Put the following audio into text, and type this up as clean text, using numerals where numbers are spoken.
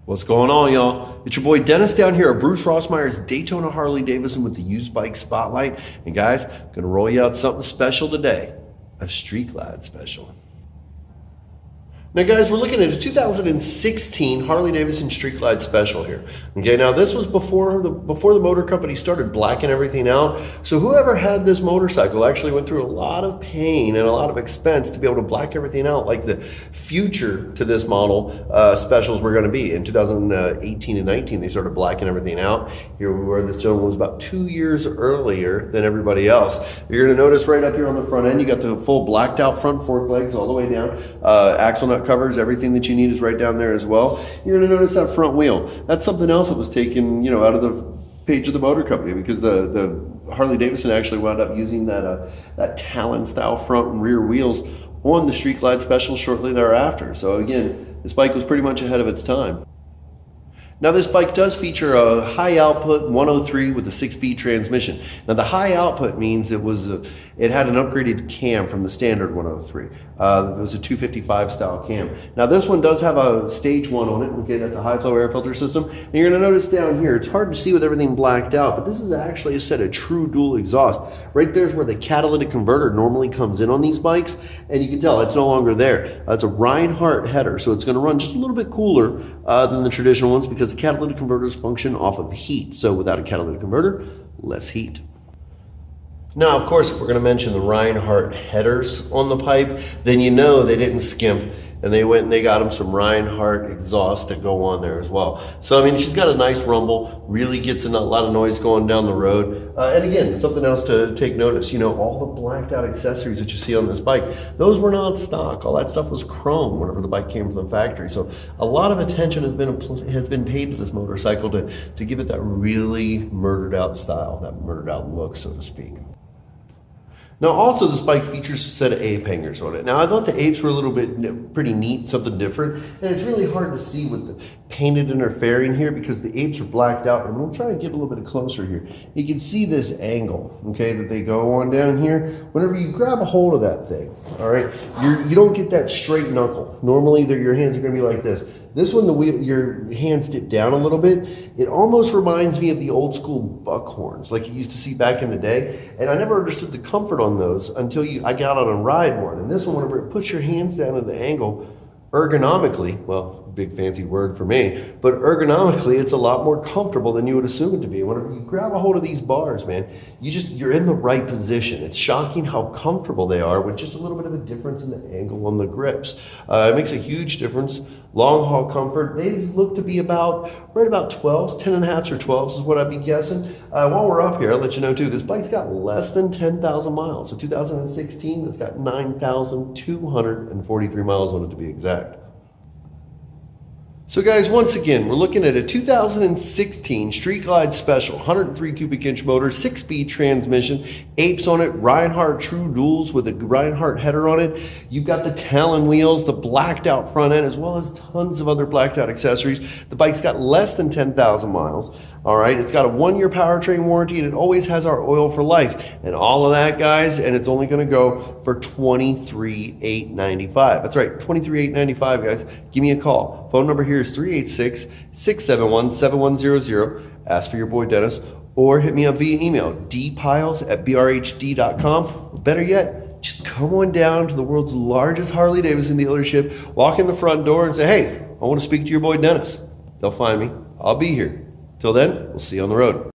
What's going on, y'all? It's your boy Dennis down here at Bruce Rossmeyer's Daytona Harley-Davidson with the used bike spotlight. And guys, gonna roll you out something special today, a Street Glide special. Now guys, we're looking at a 2016 Harley-Davidson Street Glide special here. Okay, now this was before the motor company started blacking everything out. So whoever had this motorcycle actually went through a lot of pain and a lot of expense to be able to black everything out, like the future to this model specials were gonna be. In 2018 and 19, they started blacking everything out. Here we were, this gentleman was about 2 years earlier than everybody else. You're gonna notice right up here on the front end, you got the full blacked out front fork legs all the way down, axle nut covers, everything that you need is right down there as well. You're going to notice that front wheel. That's something else that was taken, out of the page of the motor company, because the Harley Davidson actually wound up using that Talon style front and rear wheels on the Street Glide special shortly thereafter. So again, this bike was pretty much ahead of its time. Now this bike does feature a high output 103 with a 6-speed transmission. Now the high output means it had an upgraded cam from the standard 103. It was a 255 style cam. Now this one does have a stage 1 on it. Okay, that's a high flow air filter system. And you're gonna notice down here, it's hard to see with everything blacked out, but this is actually a set of true dual exhaust. Right there's where the catalytic converter normally comes in on these bikes, and you can tell it's no longer there. It's a Reinhardt header, so it's gonna run just a little bit cooler than the traditional ones, because the catalytic converters function off of heat. So without a catalytic converter, less heat. Now, of course, if we're going to mention the Reinhardt headers on the pipe, then you know they didn't skimp, and they went and they got them some Reinhardt exhaust to go on there as well. So, I mean, she's got a nice rumble, really gets a lot of noise going down the road. And again, something else to take notice, all the blacked out accessories that you see on this bike, those were not stock. All that stuff was chrome whenever the bike came from the factory. So a lot of attention has been paid to this motorcycle to give it that really murdered out style, that murdered out look, so to speak. Now also this bike features a set of ape hangers on it. Now I thought the apes were a little bit pretty neat, something different, and it's really hard to see with the painted interfering here because the apes are blacked out. And we'll try and get a little bit closer here. You can see this angle, okay, that they go on down here. Whenever you grab a hold of that thing, all right, you don't get that straight knuckle. Normally your hands are gonna be like this. This one, your hands dip down a little bit. It almost reminds me of the old school buckhorns like you used to see back in the day. And I never understood the comfort on those until I got on a ride one. And this one, whenever it puts your hands down at the angle, ergonomically, well, big fancy word for me, but ergonomically, it's a lot more comfortable than you would assume it to be. Whenever you grab a hold of these bars, man, you're in the right position. It's shocking how comfortable they are with just a little bit of a difference in the angle on the grips. It makes a huge difference. Long haul comfort, these look to be right about 12s, 10.5s or 12s is what I'd be guessing. While we're up here, I'll let you know too, this bike's got less than 10,000 miles. So 2016, it's got 9,243 miles on it to be exact. So guys, once again, we're looking at a 2016 Street Glide Special, 103 cubic inch motor, 6-speed transmission, apes on it, Reinhardt true duals with a Reinhardt header on it. You've got the Talon wheels, the blacked out front end, as well as tons of other blacked out accessories. The bike's got less than 10,000 miles. All right, it's got a 1-year powertrain warranty, and it always has our oil for life. And all of that, guys, and it's only gonna go for $23,895. That's right, $23,895, guys. Give me a call. Phone number here is 386-671-7100. Ask for your boy Dennis, or hit me up via email, dpiles@brhd.com. Better yet, just come on down to the world's largest Harley-Davidson dealership, walk in the front door and say, hey, I want to speak to your boy Dennis. They'll find me. I'll be here. Till then, we'll see you on the road.